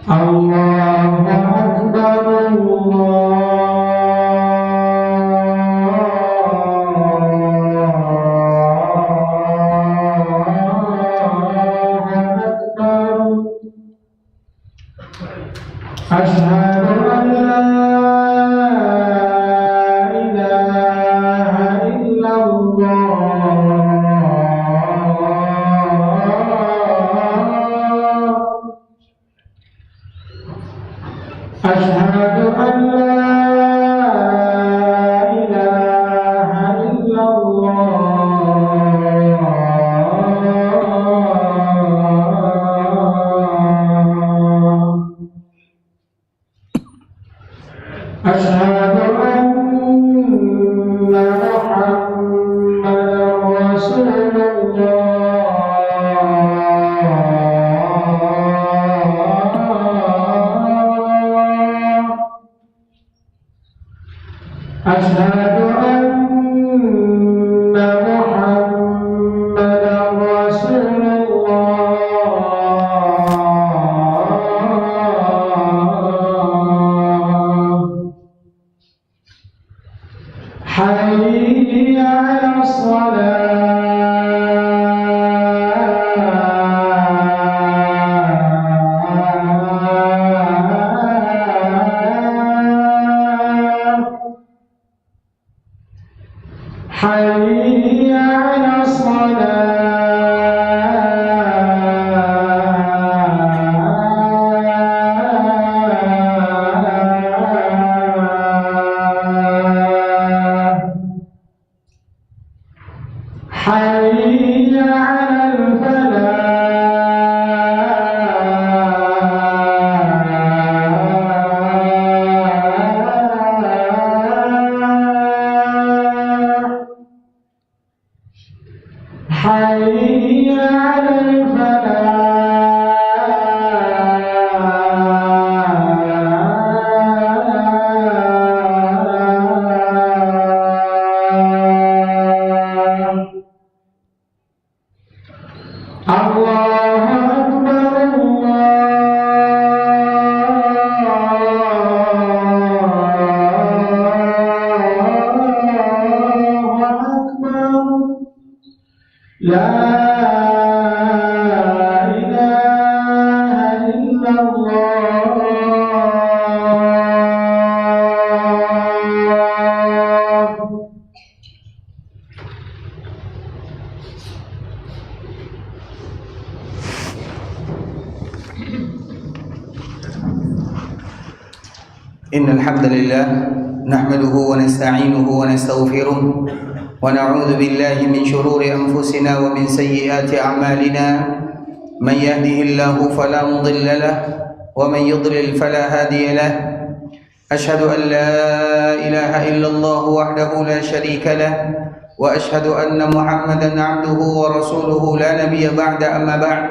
Allahu Akbar, Asyhadu an la ilaha illallah. Asyhadu an la ilaha illallah. Asyhadu anna Muhammadan Rasulullah. Asyhadu anna Muhammadan Rasulullah. Hayya 'alas salah. Hayya 'alas salah. Hayya 'alal falah. Hayya 'alal falah. Allahu Akbar, Allahu Akbar. La ilaha illallah. إن الحمد لله نحمده ونستعينه ونستغفره ونعوذ بالله من شرور أنفسنا ومن سيئات أعمالنا. من يهده الله فلا مضل له ومن يضلل فلا هادي له. أشهد أن لا إله إلا الله وحده لا شريك له وأشهد أن محمدا عبده ورسوله لا نبي بعد. أما بعد،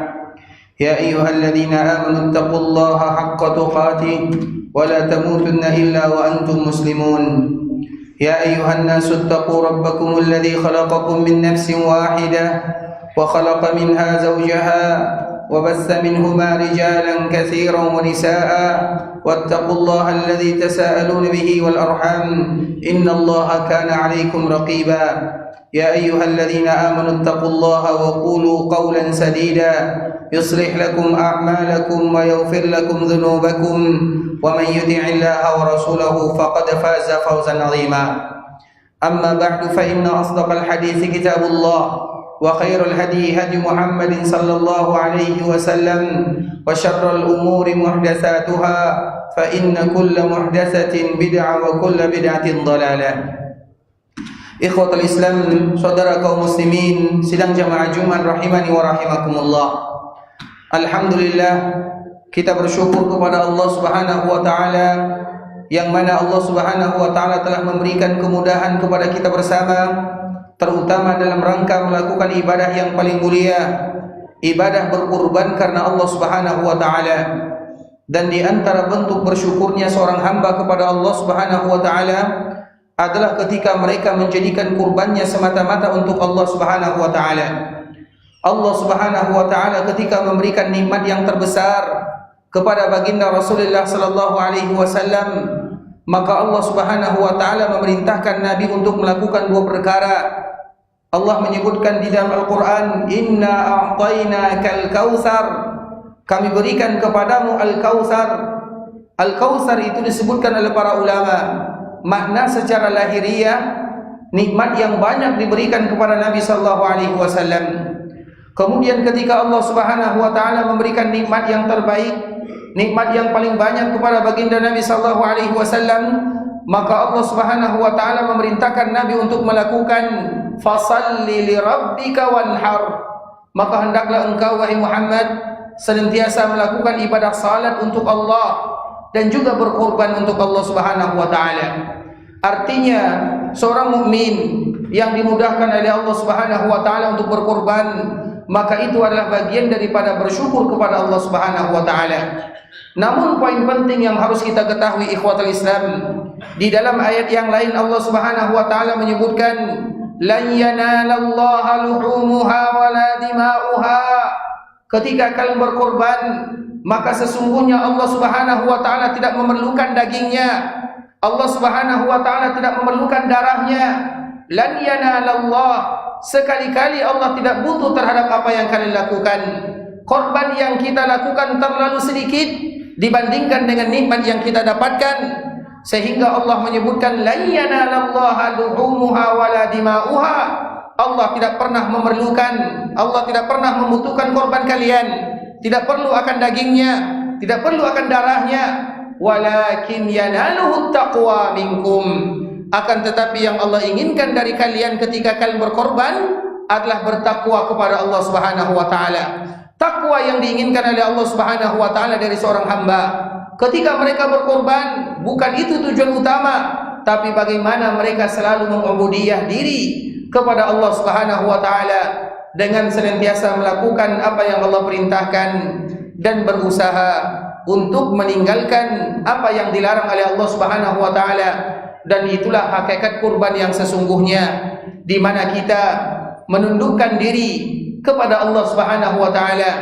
يا أيها الذين آمنوا اتقوا الله حق تقاته ولا تموتن إلا وأنتم مسلمون. يا أيها الناس اتقوا ربكم الذي خلقكم من نفس واحدة وخلق منها زوجها وبث منهما رجالا كثيرا ونساء واتقوا الله الذي تساءلون به والأرحام إن الله كان عليكم رقيبا. يا أيها الذين آمنوا اتقوا الله وقولوا قولا سديدا يصلح لكم أعمالكم ويغفر لكم ذنوبكم ومن يطع الله ورسوله فقد فاز فوزا عظيما. أما بعد، فإن أصدق الحديث كتاب الله وخير الهدي هدي محمد صلى الله عليه وسلم وشر الأمور محدثاتها فإن كل محدثة بدعة وكل بدعة ضلالة. Ikhwatul Islam, saudara kaum muslimin sidang jamaah Jumat rahimani wa rahimakumullah. Alhamdulillah, kita bersyukur kepada Allah Subhanahu wa taala yang mana Allah Subhanahu wa taala telah memberikan kemudahan kepada kita bersama, terutama dalam rangka melakukan ibadah yang paling mulia, ibadah berkurban karena Allah Subhanahu wa taala. Dan di antara bentuk bersyukurnya seorang hamba kepada Allah Subhanahu wa taala adalah ketika mereka menjadikan kurbannya semata-mata untuk Allah Subhanahu wa taala. Allah Subhanahu wa taala ketika memberikan nikmat yang terbesar kepada baginda Rasulullah sallallahu alaihi wasallam, maka Allah Subhanahu wa taala memerintahkan Nabi untuk melakukan dua perkara. Allah menyebutkan di dalam Al-Qur'an, "Inna a'tainakal kautsar." Kami berikan kepadamu Al-Kautsar. Al-Kautsar itu disebutkan oleh para ulama, makna secara lahiriah nikmat yang banyak diberikan kepada Nabi sallallahu alaihi wasallam. Kemudian ketika Allah Subhanahu wa taala memberikan nikmat yang terbaik, nikmat yang paling banyak kepada baginda Nabi sallallahu alaihi wasallam, maka Allah Subhanahu wa taala memerintahkan Nabi untuk melakukan fasalli li rabbika wanhar. Maka hendaklah engkau wahai Muhammad senantiasa melakukan ibadah salat untuk Allah dan juga berkorban untuk Allah Subhanahu wa taala. Artinya seorang mukmin yang dimudahkan oleh Allah Subhanahu wa taala untuk berkorban, maka itu adalah bagian daripada bersyukur kepada Allah Subhanahu wa taala. Namun poin penting yang harus kita ketahui ikhwatul Islam, di dalam ayat yang lain Allah Subhanahu wa taala menyebutkan lan yanalallaha luhumuha wala dima'uha. Ketika kalian berkorban, maka sesungguhnya Allah Subhanahu wa taala tidak memerlukan dagingnya. Allah Subhanahu wa taala tidak memerlukan darahnya. Lan yanalallah, sekali-kali Allah tidak butuh terhadap apa yang kalian lakukan. Korban yang kita lakukan terlalu sedikit dibandingkan dengan nikmat yang kita dapatkan, sehingga Allah menyebutkan lan yanalallaha luhumuha wala dima'uha. Allah tidak pernah memerlukan, Allah tidak pernah membutuhkan korban kalian, tidak perlu akan dagingnya, tidak perlu akan darahnya, walakin yanaluhu taqwa minkum. Akan tetapi yang Allah inginkan dari kalian ketika kalian berkorban adalah bertakwa kepada Allah Subhanahu wa taala. Takwa yang diinginkan oleh Allah Subhanahu wa taala dari seorang hamba ketika mereka berkorban, bukan itu tujuan utama, tapi bagaimana mereka selalu mengubudiyah diri kepada Allah Subhanahu wa taala dengan senantiasa melakukan apa yang Allah perintahkan dan berusaha untuk meninggalkan apa yang dilarang oleh Allah Subhanahu wa taala. Dan itulah hakikat kurban yang sesungguhnya, di mana kita menundukkan diri kepada Allah Subhanahu wa taala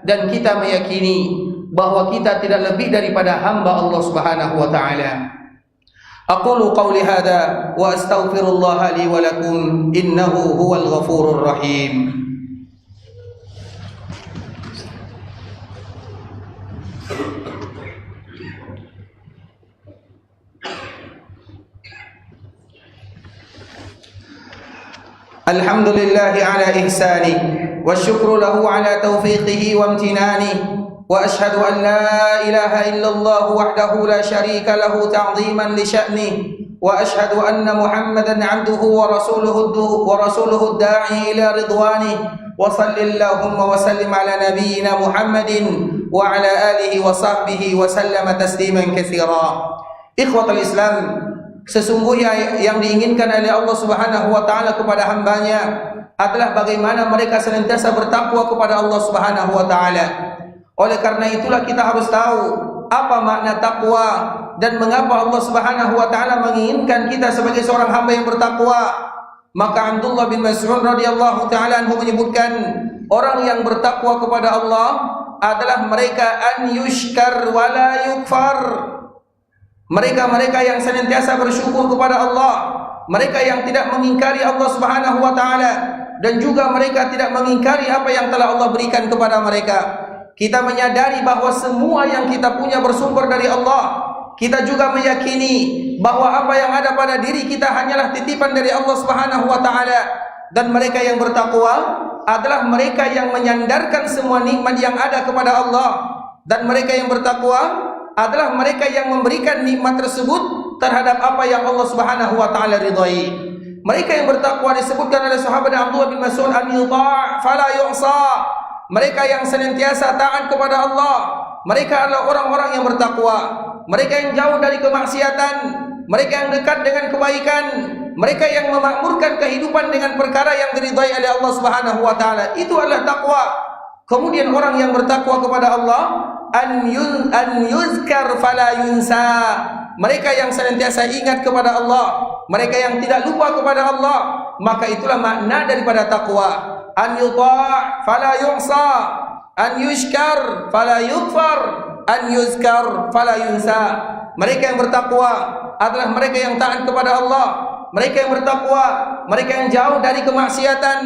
dan kita meyakini bahwa kita tidak lebih daripada hamba Allah Subhanahu wa taala. Aqulu qawli hadha wa astaghfirullah li wa lakum innahu huwal ghafurur rahim. Alhamdulillahi ala ihsani wa syukru lahu ala taufiqihi wa amtinani. وأشهد أن لا إله إلا الله وحده لا شريك له تعظيما لشأنه وأشهد أن محمدا عبده ورسوله الداعي إلى رضوانه وصل اللهم وسلم على نبينا محمد وعلى آله وصحبه وسلم تسليما كثيرا. Ikhwatul Islam, sesungguhnya yang diinginkan oleh Allah Subhanahu wa taala kepada hambanya adalah bagaimana mereka senantiasa bertakwa kepada Allah Subhanahu wa taala. Oleh karena itulah kita harus tahu apa makna takwa dan mengapa Allah Subhanahu wa taala menginginkan kita sebagai seorang hamba yang bertakwa. Maka Abdullah bin Mas'ud radhiyallahu taala anhu menyebutkan, orang yang bertakwa kepada Allah adalah mereka an yushkar wa la yukfar. Mereka-mereka yang senantiasa bersyukur kepada Allah, mereka yang tidak mengingkari Allah Subhanahu wa taala, dan juga mereka tidak mengingkari apa yang telah Allah berikan kepada mereka. Kita menyadari bahwa semua yang kita punya bersumber dari Allah. Kita juga meyakini bahwa apa yang ada pada diri kita hanyalah titipan dari Allah Subhanahu wa taala. Dan mereka yang bertakwa adalah mereka yang menyandarkan semua nikmat yang ada kepada Allah. Dan mereka yang bertakwa adalah mereka yang memberikan nikmat tersebut terhadap apa yang Allah Subhanahu wa taala ridhai. Mereka yang bertakwa disebutkan oleh sahabat Abdullah bin Mas'ud, an-yuta' fala yu'sa. Mereka yang senantiasa taat kepada Allah, mereka adalah orang-orang yang bertakwa. Mereka yang jauh dari kemaksiatan, mereka yang dekat dengan kebaikan, mereka yang memakmurkan kehidupan dengan perkara yang diridhai oleh Allah Subhanahu wa taala. Itu adalah takwa. Kemudian orang yang bertakwa kepada Allah, an yuzkar fala yunsa. Mereka yang senantiasa ingat kepada Allah, mereka yang tidak lupa kepada Allah. Maka itulah makna daripada takwa. an yuta' fala yu'sa, an yushkar fala yukfar, an yuzkar fala yunsa. Mereka yang bertakwa adalah mereka yang taat kepada Allah. Mereka yang bertakwa, mereka yang jauh dari kemaksiatan.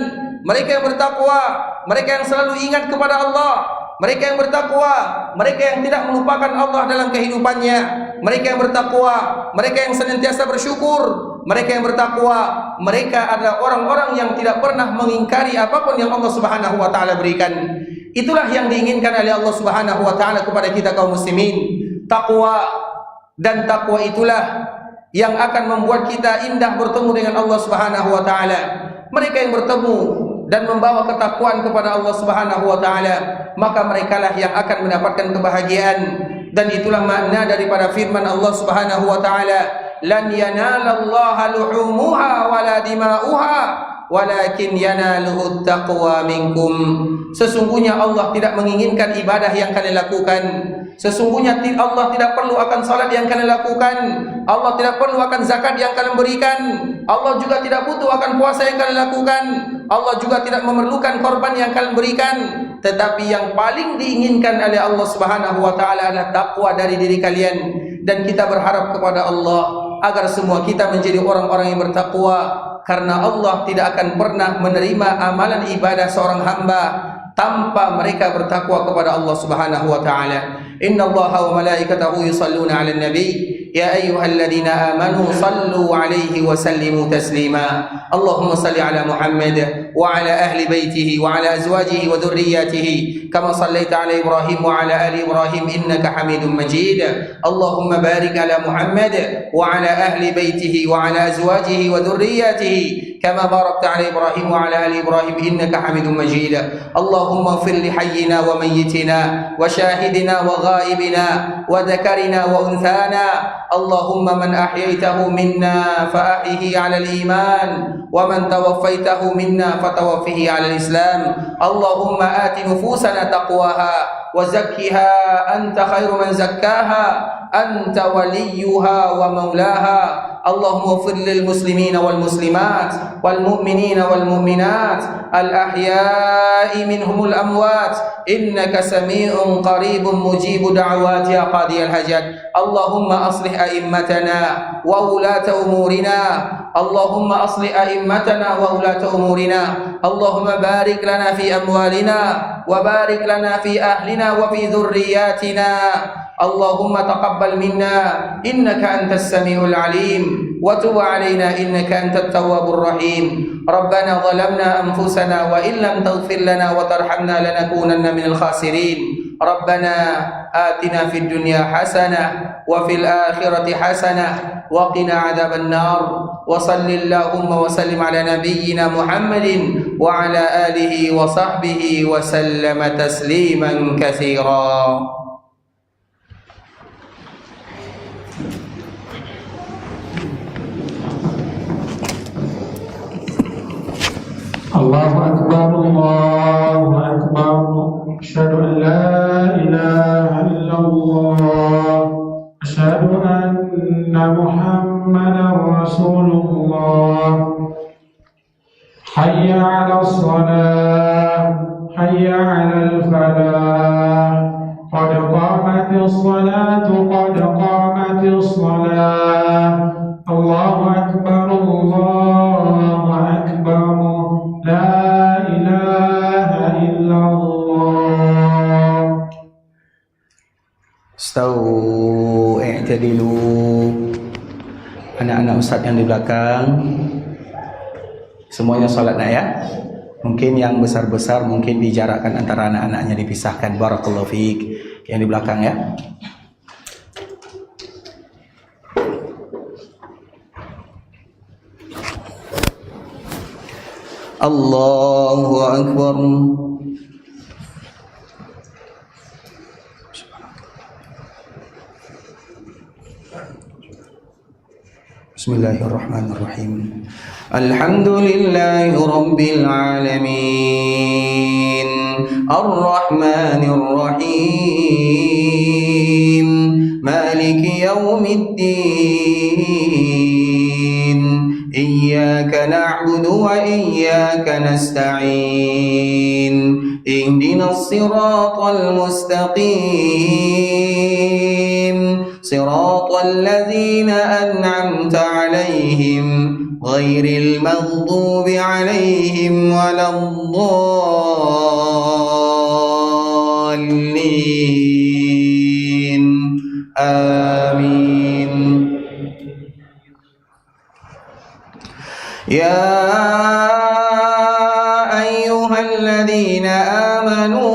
Mereka yang bertakwa, mereka yang selalu ingat kepada Allah. Mereka yang bertakwa, mereka yang tidak melupakan Allah dalam kehidupannya. Mereka yang bertakwa, mereka yang senantiasa bersyukur. Mereka yang bertakwa, mereka adalah orang-orang yang tidak pernah mengingkari apapun yang Allah Subhanahu wa taala berikan. Itulah yang diinginkan oleh Allah Subhanahu wa taala kepada kita kaum muslimin. Takwa, dan takwa itulah yang akan membuat kita indah bertemu dengan Allah Subhanahu wa taala. Mereka yang bertemu dan membawa ketakwaan kepada Allah Subhanahu wa taala, maka merekalah yang akan mendapatkan kebahagiaan. Dan itulah makna daripada firman Allah Subhanahu wa taala, lan yanalallaha luhumuha wala dima'uha walakin yanaluhu taqwa minkum. Sesungguhnya Allah tidak menginginkan ibadah yang kalian lakukan. Sesungguhnya Allah tidak perlu akan salat yang kalian lakukan. Allah tidak perlu akan zakat yang kalian berikan. Allah juga tidak butuh akan puasa yang kalian lakukan. Allah juga tidak memerlukan korban yang kalian berikan. Tetapi yang paling diinginkan oleh Allah Subhanahu wa taala adalah takwa dari diri kalian. Dan kita berharap kepada Allah agar semua kita menjadi orang-orang yang bertakwa, karena Allah tidak akan pernah menerima amalan ibadah seorang hamba tanpa mereka bertakwa kepada Allah Subhanahu wa taala. Innallaha wa malaikatahu yusalluna 'alan nabi ya ayyuhalladzina amanu sallu 'alaihi wa sallimu taslima. Allahumma salli 'ala Muhammad wa 'ala ahli baitihi wa 'ala azwajihi wa dhurriyyatihi kama sallaita 'ala Ibrahim wa 'ala ali Ibrahim innaka Hamidum Majid. Allahumma barik 'ala Muhammad wa 'ala ahli baitihi wa 'ala azwajihi wa dhurriyyatihi kama barakta 'ala Ibrahim wa 'ala ali Ibrahim innaka Hamidum Majid. Allahumma ighfir li hayyina wa mayyitina wa shahidina wa ghaibina wa dhakarina wa unthana. Allahumma man ahyaytahu minna fa ahyihi 'ala al-iman wa man tawaffaytahu minna fatawaffihi 'ala al-islam. Allahumma ati nufusana taqwaha wa zakkiha anta khairu man zakkaha anta waliyuha wa maulaha. Allahumma ighfir lil muslimina wal muslimat wal mu'minina wal mu'minat al ahya'i minhumul amwat innaka sami'un qaribun mujibu da'awati ya qadiyal hajat. Allahumma aslih a'immatana wa ulata umurina. Allahumma aslih a'immatana wa ulata umurina. Allahumma barik lana fi amwalina wa barik lana fi ahlina wa fi dhurriyyatina. Allahumma taqabbal minna innaka antas samiul alim wa tub alaina innaka antat tawwabur rahim. Rabbana zalamna anfusana wa illam taghfir lana wa tarhamna lanakunanna minal khasirin. Rabbana atina fid dunya hasanah wa fil akhirati hasanah wa qina adzaban nar. Wa sallallahu wa sallim ala nabiyyina Muhammadin wa ala alihi wa sahbihi wa sallama tasliman katsira. Allahu Akbar, Allahu Akbar. Asyhadu an la ilaha illallah. Asyhadu anna Muhammadar Rasulullah. Hayya 'alas shalah, hayya 'alal falah. Qad qamatis salatu, qad qamatis salah. Allahu Akbar, Allahu Akbar. La ilaha illallah. Stau i'tadilu. Anak-anak ustaz yang di belakang semuanya salat nak ya. Mungkin yang besar-besar mungkin dijarakkan antara anak-anaknya, dipisahkan. Barakallahu fiik. Yang di belakang ya. Allahu Akbar. Bismillahirrahmanirrahim. Alhamdulillahi rabbil alamin. Ar-Rahmanir Rahim. Maliki yaumiddin. Iyyaka إياك نعبد وإياك نستعين اهدنا الصراط المستقيم صراط الذين أنعمت عليهم غير المغضوب عليهم ولا الضالين آمين. يا أيها الذين آمنوا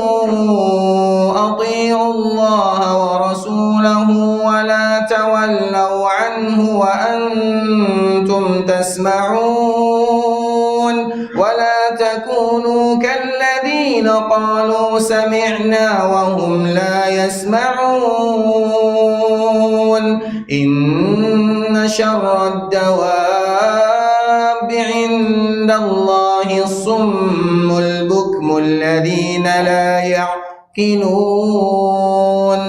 أطيعوا الله ورسوله ولا تولوا عنه وأنتم تسمعون ولا تكونوا كالذين قالوا سمعنا وهم لا يسمعون إن شر الدواب عند الله الصم البكم الذين لا يعقلون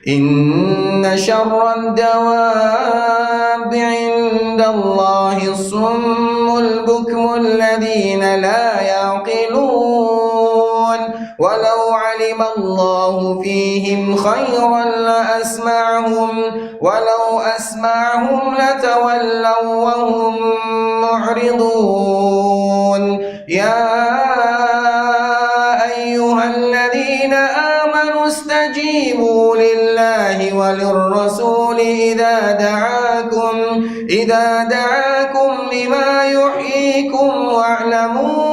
إن شر الدواب عند الله الصم البكم الذين لا يعقلون ولو علم الله فيهم خيرا لأسمعهم ولو أسمعهم لتولوا وهم معرضون. يا أيها الذين آمنوا استجيبوا لله وللرسول إذا دعاكم لما يحييكم واعلموا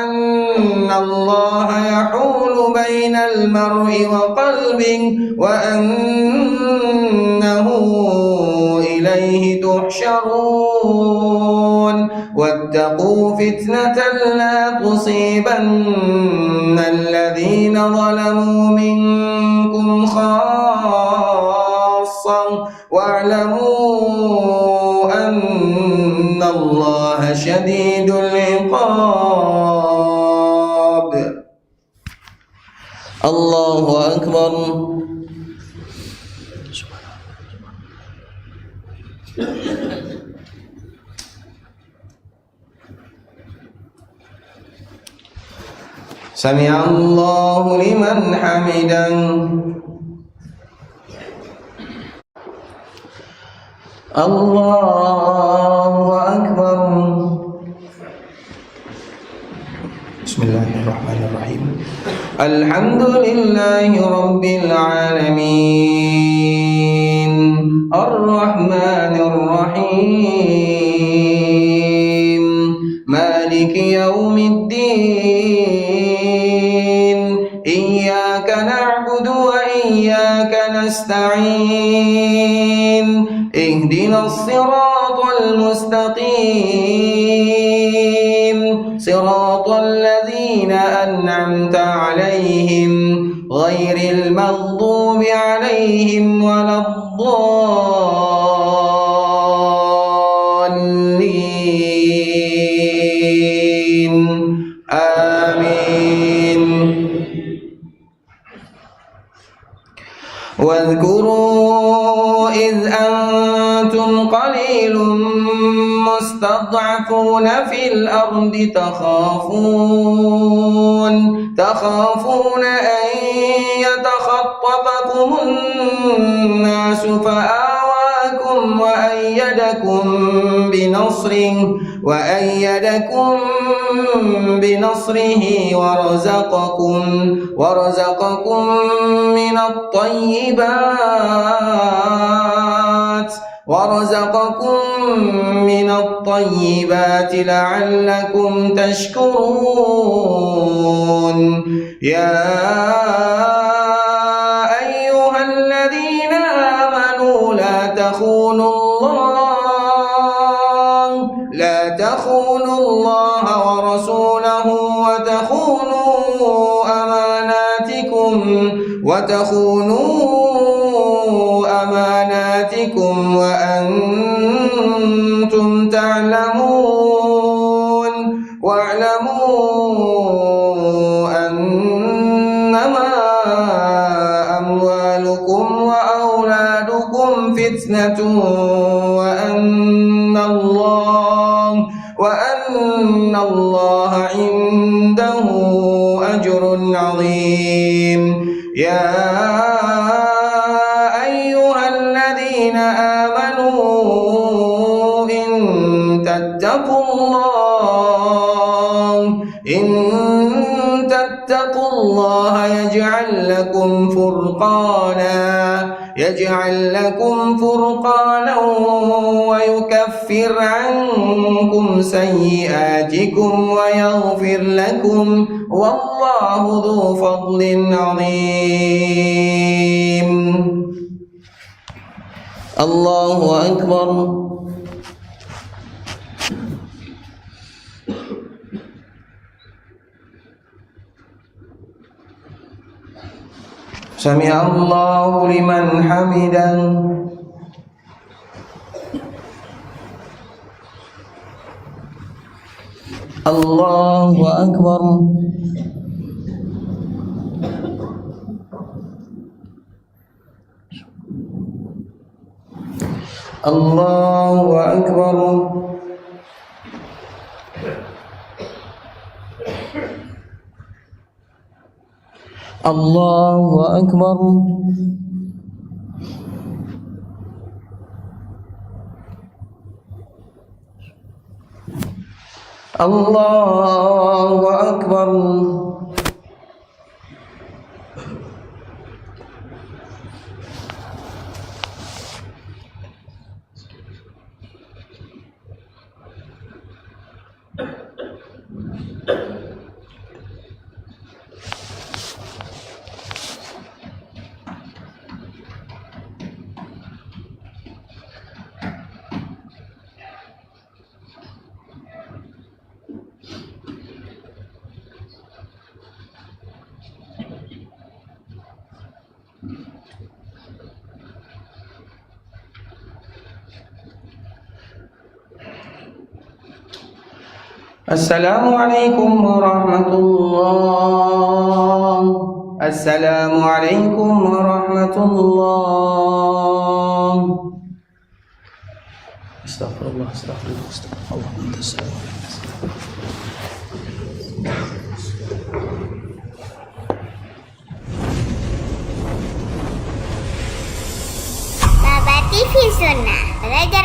أن الله يحول بين المرء وقلبه وأنه إليه تحشرون. واتقوا فتنة لا تصيبن الذين ظلموا منكم خاصة واعلموا أن الله شديد العقاب. الله أكبر. سمع الله لمن حمده. الله أكبر. بسم الله الرحمن الرحيم. الحمد لله رب العالمين الرحمن الرحيم مالك يوم الدين إياك نعبد وإياك نستعين اهدنا الصراط المستقيم صراط الذين أنعمت عليهم غير المغضوب عليهم ولا الضالين آمين. واذكروا إذ أنتم قليل مستضعفون في الأرض تخافون أن يتخطفكم الناس فآواكم وأيدكم بنصره ورزقكم من الطيبات لعلكم تشكرون. يا أيها الذين آمنوا لا تخونوا الله ورسوله وتخونوا أماناتكم وأنتم تعلمون واعلموا أنما وأن الله عنده أجر عظيم. يا أيها الذين آمنوا إن تتقوا الله يجعل لكم فرقانا ويكفر عنكم سيئاتكم ويغفر لكم والله ذو فضل عظيم. الله أكبر. سمع الله لمن حمده. الله أكبر. الله أكبر. الله أكبر. الله أكبر. السلام عليكم ورحمة الله. السلام عليكم ورحمة الله. استغفر الله استغفر الله استغفر الله أنت السلام. Baba TV Sunnah, belajar